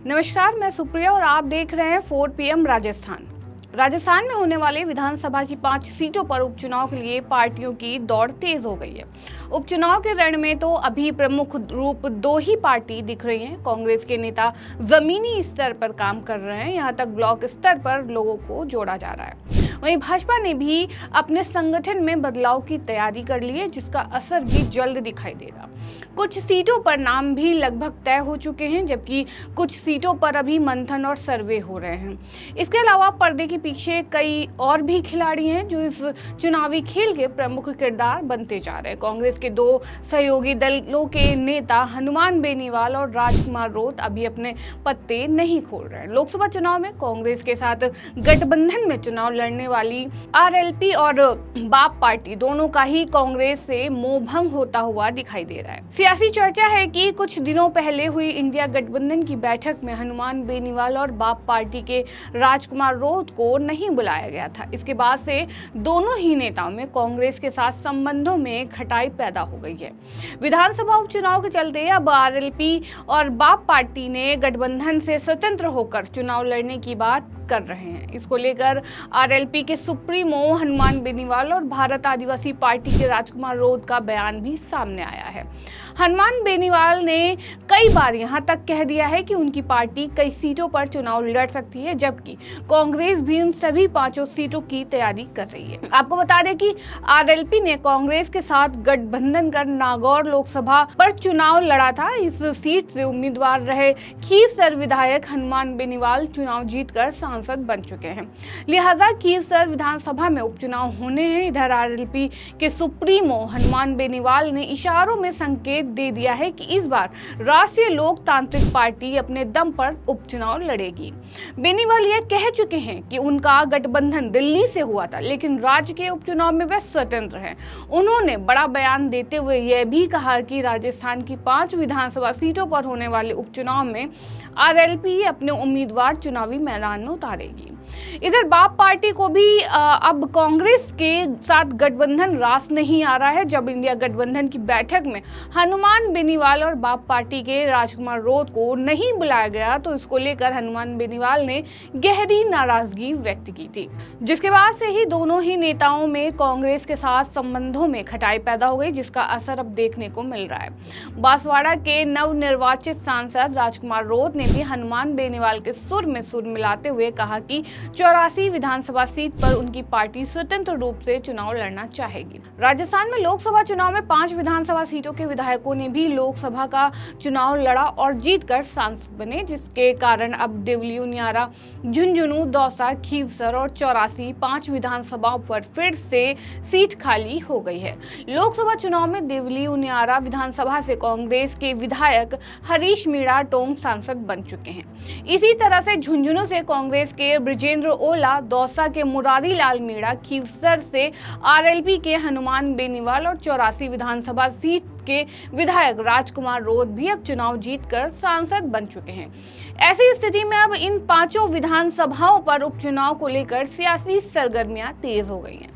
नमस्कार, मैं सुप्रिया और आप देख रहे हैं 4 PM राजस्थान। राजस्थान में होने वाले विधानसभा की 5 सीटों पर उपचुनाव के लिए पार्टियों की दौड़ तेज हो गई है। उपचुनाव के रण में तो अभी प्रमुख रूप 2 ही पार्टी दिख रही हैं। कांग्रेस के नेता जमीनी स्तर पर काम कर रहे हैं, यहाँ तक ब्लॉक स्तर पर लोगों को जोड़ा जा रहा है। वहीं भाजपा ने भी अपने संगठन में बदलाव की तैयारी कर ली है, जिसका असर भी जल्द दिखाई देगा। कुछ सीटों पर नाम भी लगभग तय हो चुके हैं, जबकि कुछ सीटों पर अभी मंथन और सर्वे हो रहे हैं। इसके अलावा पर्दे के पीछे कई और भी खिलाड़ी हैं जो इस चुनावी खेल के प्रमुख किरदार बनते जा रहे हैं। कांग्रेस के 2 सहयोगी दलों के नेता हनुमान बेनीवाल और राजकुमार रोत अभी अपने पत्ते नहीं खोल रहे हैं। लोकसभा चुनाव में कांग्रेस के साथ गठबंधन में चुनाव लड़ने वाली आरएलपी और बाप पार्टी दोनों का ही कांग्रेस से मोहभंग होता हुआ दिखाई दे रहा है। सियासी चर्चा है कि कुछ दिनों पहले हुई इंडिया गठबंधन की बैठक में हनुमान बेनीवाल और बाप पार्टी के राजकुमार रोत को नहीं बुलाया गया था। इसके बाद से दोनों ही नेताओं में कांग्रेस के साथ संबंधों में खटाई पैदा हो गई है। विधानसभा उपचुनाव के चलते अब आरएलपी और बाप पार्टी ने गठबंधन से स्वतंत्र होकर चुनाव लड़ने की बात कर रहे हैं। इसको लेकर आरएलपी के सुप्रीमो हनुमान बेनीवाल और भारत आदिवासी पार्टी के राजकुमार रोत का बयान भी सामने आया है। हनुमान बेनीवाल ने कई बार यहां तक कह दिया है कि उनकी पार्टी कई सीटों पर चुनाव लड़ सकती है, जबकि कांग्रेस भी उन सभी 5 सीटों की तैयारी कर रही है। आपको बता दें कि आरएलपी ने कांग्रेस के साथ गठबंधन कर नागौर लोकसभा पर चुनाव लड़ा था। इस सीट से उम्मीदवार रहे खीवसर विधायक हनुमान बेनीवाल चुनाव जीतकर सांसद बन चुके हैं। लिहाजा खीवसर विधानसभा में उपचुनाव होने हैं। इधर आरएलपी के सुप्रीमो हनुमान बेनीवाल ने इशारों में संकेत दे दिया है कि इस बार राष्ट्रीय लोकतांत्रिक पार्टी अपने दम पर उपचुनाव लड़ेगी। बेनीवाल यह कह चुके हैं कि उनका गठबंधन दिल्ली से हुआ था, लेकिन राज्य के उपचुनाव में वे स्वतंत्र हैं। उन्होंने बड़ा बयान देते हुए यह भी कहा कि राजस्थान की 5 विधानसभा सीटों पर होने वाले उपचुनाव में आरएलपी अपने उम्मीदवार चुनावी मैदान में उतारेगी। इधर बाप पार्टी को भी अब कांग्रेस के साथ गठबंधन रास नहीं आ रहा है। जब इंडिया गठबंधन की बैठक में हनुमान बेनीवाल और बाप पार्टी के राजकुमार रोत को नहीं बुलाया गया, तो इसको लेकर हनुमान बेनीवाल ने गहरी नाराजगी व्यक्त की थी, जिसके बाद से ही दोनों ही नेताओं में कांग्रेस के साथ संबंधों में खटाई पैदा हो गई, जिसका असर अब देखने को मिल रहा है। बांसवाड़ा के नवनिर्वाचित सांसद राजकुमार रोत ने भी हनुमान बेनीवाल के सुर में सुर मिलाते हुए कहा कि 84 विधानसभा सीट पर उनकी पार्टी स्वतंत्र रूप से चुनाव लड़ना चाहेगी। राजस्थान में लोकसभा चुनाव में 5 विधानसभा सीटों के विधायकों ने भी लोकसभा का चुनाव लड़ा और जीतकर सांसद बने, जिसके कारण अब देवली उनियारा, झुंझुनू, दौसा, खीवसर और 84 5 विधानसभाओं पर फिर से सीट खाली हो गई है। लोकसभा चुनाव में देवली उनियारा विधानसभा से कांग्रेस के विधायक हरीश मीणा टोंग सांसद बन चुके हैं। इसी तरह से झुंझुनू से कांग्रेस के ब्रिजेंद्र ओला, दौसा के मुरारी लाल मीणा, खीवसर से आरएलपी के हनुमान बेनीवाल और 84 विधानसभा सीट के विधायक राजकुमार रोत भी अब चुनाव जीतकर सांसद बन चुके हैं। ऐसी स्थिति में अब इन 5 विधानसभाओं पर उपचुनाव को लेकर सियासी सरगर्मियां तेज हो गई हैं।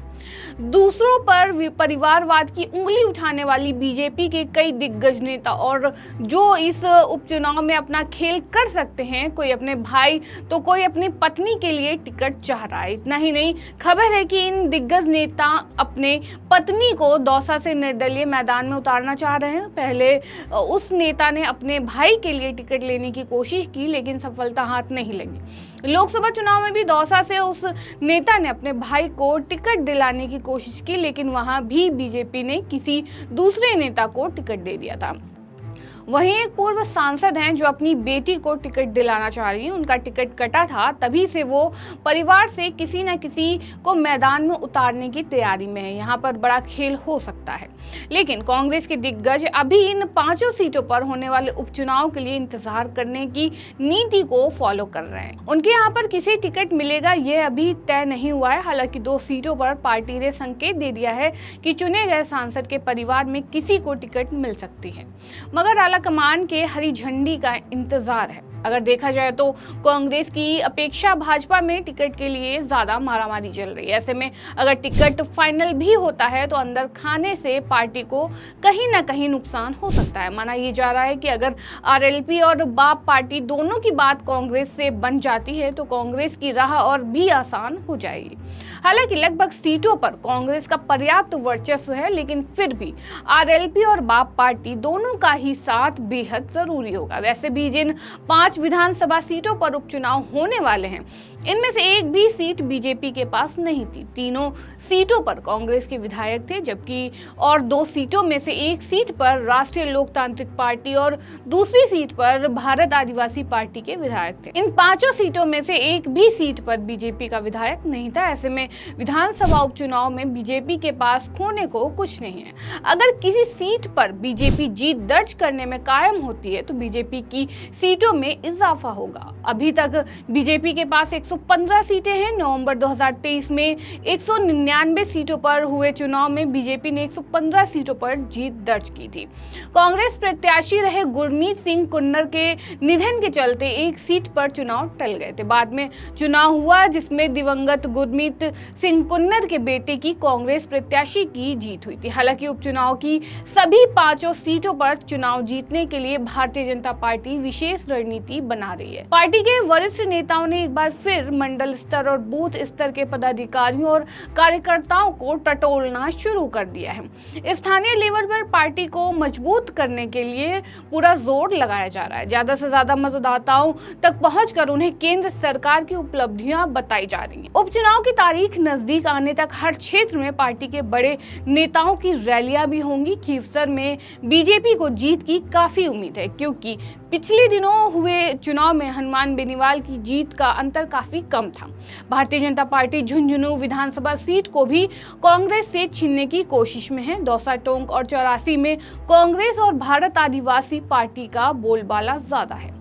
दूसरों पर परिवारवाद की उंगली उठाने वाली बीजेपी के कई दिग्गज नेता और जो इस उपचुनाव में अपना खेल कर सकते हैं, कोई अपने भाई तो कोई अपनी पत्नी के लिए टिकट चाह रहा है। इतना ही नहीं, खबर है कि इन दिग्गज नेता अपने पत्नी को दौसा से निर्दलीय मैदान में उतारना चाह रहे हैं। पहले उस नेता ने अपने भाई के लिए टिकट लेने की कोशिश की, लेकिन सफलता हाथ नहीं लगी। लोकसभा चुनाव में भी दौसा से उस नेता ने अपने भाई को टिकट दिलाने की कोशिश की, लेकिन वहां भी बीजेपी ने किसी दूसरे नेता को टिकट दे दिया था। वहीं एक पूर्व सांसद हैं जो अपनी बेटी को टिकट दिलाना चाह रही हैं। उनका टिकट कटा था, तभी से वो परिवार से किसी न किसी को मैदान में उतारने की तैयारी में है। यहाँ पर बड़ा खेल हो सकता है, लेकिन कांग्रेस के दिग्गज अभी इन 5 सीटों पर होने वाले उपचुनाव के लिए इंतजार करने की नीति को फॉलो कर रहे हैं। उनके यहाँ पर किसे टिकट मिलेगा ये अभी तय नहीं हुआ है। हालांकि 2 सीटों पर पार्टी ने संकेत दे दिया है कि चुने गए सांसद के परिवार में किसी को टिकट मिल सकती है, मगर कमान के हरी झंडी का इंतजार है। अगर देखा जाए तो कांग्रेस की अपेक्षा भाजपा में टिकट के लिए ज्यादा मारामारी चल रही है। ऐसे में अगर टिकट फाइनल भी होता है तो अंदर खाने से पार्टी को कहीं ना कहीं नुकसान हो सकता है। माना यह जा रहा है कि अगर आरएलपी और बाप पार्टी दोनों की बात कांग्रेस से बन जाती है तो कांग्रेस की राह और भी आसान हो जाएगी। हालांकि लगभग सीटों पर कांग्रेस का पर्याप्त वर्चस्व है, लेकिन फिर भी आरएलपी और बाप पार्टी दोनों का ही साथ बेहद जरूरी होगा। वैसे भी जिन 5 विधानसभा सीटों पर उपचुनाव होने वाले हैं, इनमें से एक भी सीट बीजेपी के पास नहीं थी। तीनों सीटों पर कांग्रेस के विधायक थे, जबकि और 2 सीटों में से एक सीट पर राष्ट्रीय लोकतांत्रिक पार्टी और दूसरी सीट पर भारत आदिवासी पार्टी के विधायक थे। इन 5 सीटों में से एक भी सीट पर बीजेपी का विधायक नहीं था। ऐसे में विधानसभा उपचुनाव में बीजेपी के पास खोने को कुछ नहीं है। अगर किसी सीट पर बीजेपी जीत दर्ज करने में कायम होती है तो बीजेपी की सीटों में इजाफा होगा। अभी तक बीजेपी के पास 115 सीटें हैं। नवंबर 2023 में 199 सीटों पर हुए चुनाव में बीजेपी ने 115 सीटों पर जीत दर्ज की थी। कांग्रेस प्रत्याशी रहे गुरमीत सिंह कुन्नर के निधन के चलते एक सीट पर चुनाव टल गए थे। बाद में चुनाव हुआ जिसमें दिवंगत गुरमीत सिंह कुन्नर के बेटे की कांग्रेस प्रत्याशी की जीत हुई थी। हालांकि उपचुनाव की सभी 5 सीटों पर चुनाव जीतने के लिए भारतीय जनता पार्टी विशेष रणनीति बना रही है। पार्टी के वरिष्ठ नेताओं ने एक बार फिर मंडल स्तर और बूथ स्तर के पदाधिकारियों और कार्यकर्ताओं को टटोलना शुरू कर दिया है। स्थानीय लेवल पर पार्टी को मजबूत करने के लिए पूरा जोर लगाया जा रहा है। ज्यादा से ज्यादा मतदाताओं तक पहुंचकर उन्हें केंद्र सरकार की उपलब्धियां बताई जा रही हैं। उपचुनाव की तारीख नजदीक आने तक हर क्षेत्र में पार्टी के बड़े नेताओं की रैलियां भी होंगी। खींवसर में बीजेपी को जीत की काफी उम्मीद है, क्योंकि पिछले दिनों हुए चुनाव में हनुमान बेनीवाल की जीत का अंतर काफी कम था। भारतीय जनता पार्टी झुंझुनू विधानसभा सीट को भी कांग्रेस से छीनने की कोशिश में है। दौसा, टोंक और 84 में कांग्रेस और भारत आदिवासी पार्टी का बोलबाला ज्यादा है।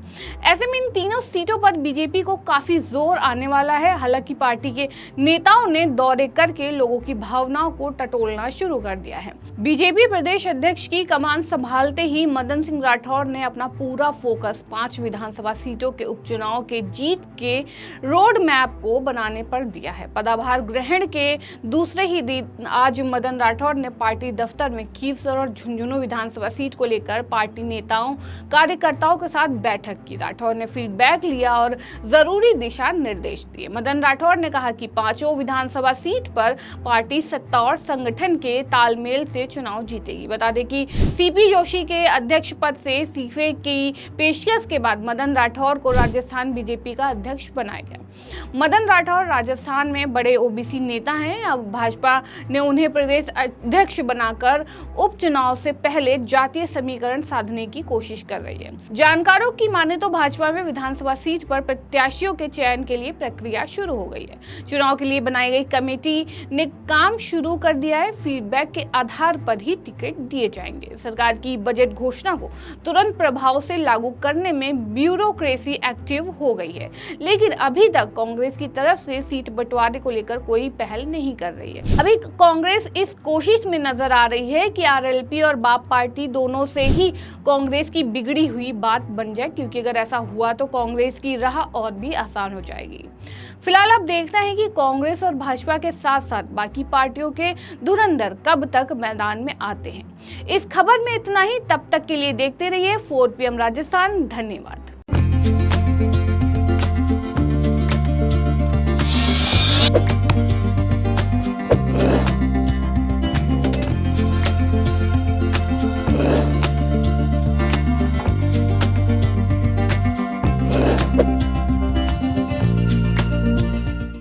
ऐसे में इन तीनों सीटों पर बीजेपी को काफी जोर आने वाला है। हालांकि पार्टी के नेताओं ने दौरे करके लोगों की भावनाओं को टटोलना शुरू कर दिया है। बीजेपी प्रदेश अध्यक्ष की कमान संभालते ही मदन सिंह राठौर ने अपना पूरा फोकस 5 विधानसभा सीटों के उपचुनाव के जीत के रोड मैप को बनाने पर दिया है। पदभार ग्रहण के दूसरे ही दिन आज मदन राठौर ने पार्टी दफ्तर में खींवसर और झुंझुनू विधानसभा सीट को लेकर पार्टी नेताओं कार्यकर्ताओं के साथ बैठक की। राठौर ने फीडबैक लिया और जरूरी दिशा निर्देश दिए। मदन राठौर ने कहा कि 5 विधानसभा सीट पर पार्टी सत्ता और संगठन के तालमेल से चुनाव जीतेगी। बता दें कि सीपी जोशी के अध्यक्ष पद से इस्तीफे की पेशकश के बाद मदन राठौर को राजस्थान बीजेपी का अध्यक्ष बनाया गया। मदन राठौर राजस्थान में बड़े ओबीसी नेता हैं। अब भाजपा ने उन्हें प्रदेश अध्यक्ष बनाकर उपचुनाव से पहले जातीय समीकरण साधने की कोशिश कर रही है। जानकारों की माने तो भाजपा में विधानसभा सीट पर प्रत्याशियों के चयन के लिए प्रक्रिया शुरू हो गई है। चुनाव के लिए बनाई गई कमेटी ने काम शुरू कर दिया है। फीडबैक के आधार पर ही टिकट दिए जाएंगे। सरकार की बजट घोषणा को तुरंत प्रभाव से लागू करने में ब्यूरोक्रेसी एक्टिव हो गई है, लेकिन अभी तक कांग्रेस की तरफ से सीट बंटवारे को लेकर कोई पहल नहीं कर रही है। अभी कांग्रेस इस कोशिश में नजर आ रही है कि आरएलपी और बाप पार्टी दोनों से ही कांग्रेस की बिगड़ी हुई बात बन जाए, क्योंकि अगर ऐसा हुआ तो कांग्रेस की राह और भी आसान हो जाएगी। फिलहाल अब देखना है कि कांग्रेस और भाजपा के साथ साथ बाकी पार्टियों के धुरंधर कब तक मैदान में आते हैं। इस खबर में इतना ही। तब तक के लिए देखते रहिए 4 PM राजस्थान। धन्यवाद।